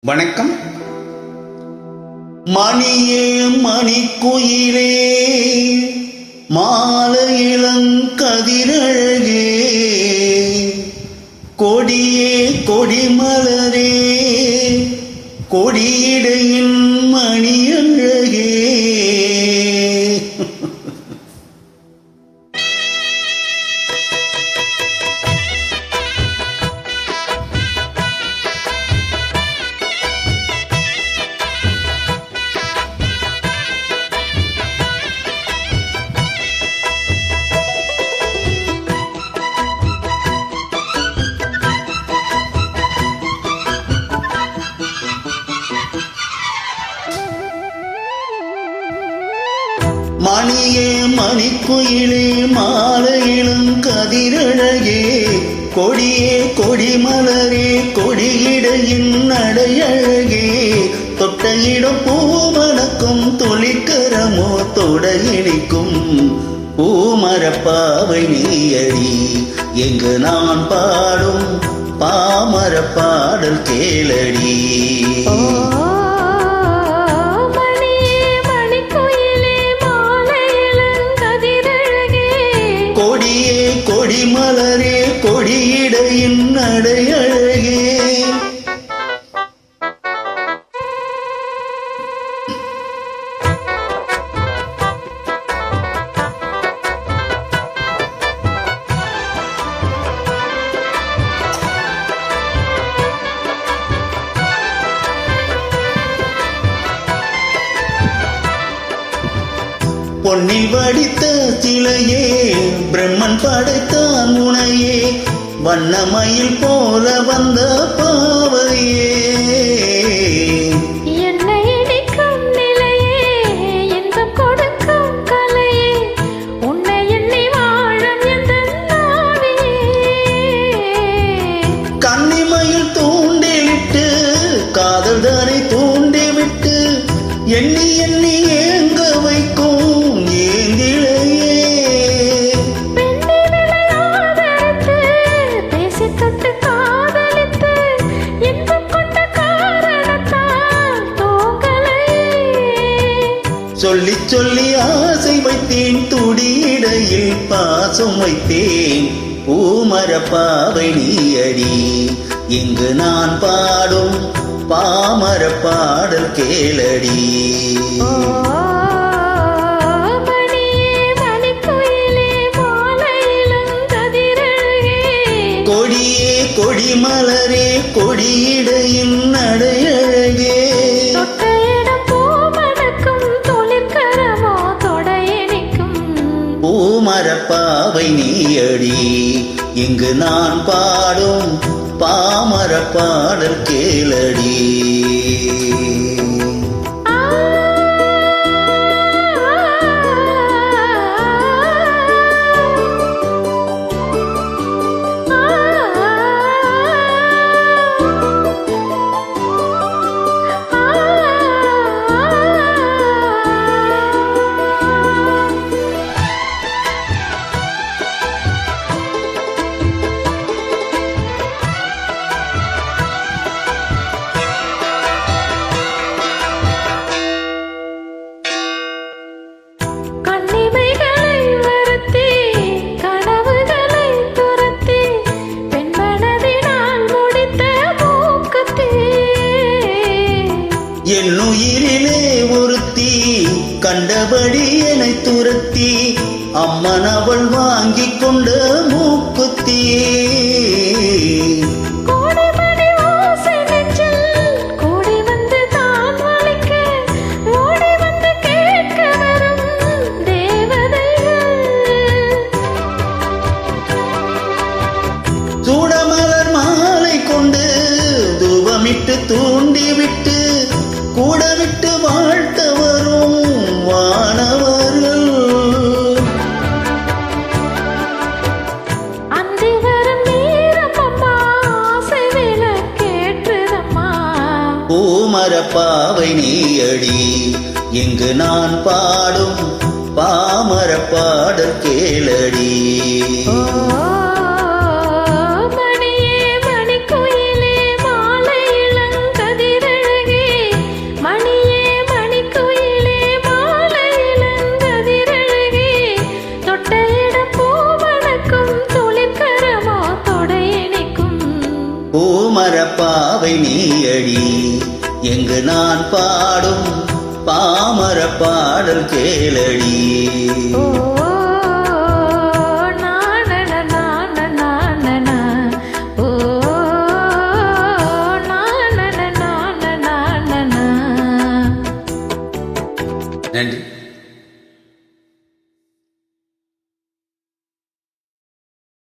வணக்கம். மணியே மணிக்குயிலே மாலை இளங்கதிரழகே கொடியே கொடிமலரே கொடியிடையின் மணியழகே. மணியே மணிக்குயிலே மாலை இளங்கதிரழகே கொடியே கொடிமலரே கொடியிடையின் நடையழகே தொட்ட இடம் பூமணக்கும் துளிக்கரமோ தொடையினிக்கும் பூமரப்பாவை நீயடி எங்கு நான் பாடும் பாமர பாடல் கேளடி. கொடியே கொடிமலரே கொடியிடையின் நடையழகே. பொன்னில் வடித்த சிலையே பிரம்மன் படைத்தான் உனையே வண்ணமயில் போல வந்த பாவையே. என்னை இணைக்கும் நிலையே இன்பம் கொடுக்கும் கலையே உன்னை எண்ணி வாழும் எந்த நாவியே. கன்னிமயில் தூண்டிவிட்டு காதல் தானே தூண்டிவிட்டு எண்ணி எண்ணி ஏங்க வைக்கும் சொல்லி சொல்லி ஆசை வைத்தேன் துடியிடையில் பாசம் வைத்தேன் பூமரப்பாவை நீயடி இங்கு நான் பாடும் பாமர பாடல் கேளடி. கொடியே கொடிமலரே கொடியிடையின் நடையழகே. பூமரப்பாவை நீயடி இங்கு நான் பாடும் பாமர பாடல் கேளடி. என்னுயிரிலே ஒருத்தி கண்டபடி என்னை துரத்தி அம்மன் அவள் வாங்கி கொண்ட மூக்குத்தியே. சூடமலர் மாலை கொண்டு தூபமிட்டு தூண்டிவிட்டு கூடவிட்டு வாழ்த்த வரும் வானவர்கள் அந்தி வரும் நேரம் அம்மா ஆசை விளக்கேற்றுதம்மா. பூமரப்பாவை நீயடி இங்கு நான் பாடும் பாமர பாடல் கேளடி. மணியே மணிக்குயிலே மாலை இளங்கதிரழகே பாமரப்பாவை நீயடி எங்கு நான் பாடும் பாமர பாடல் கேளடி. ஓ நானன நானன ஓ நானன நானன. நன்றி.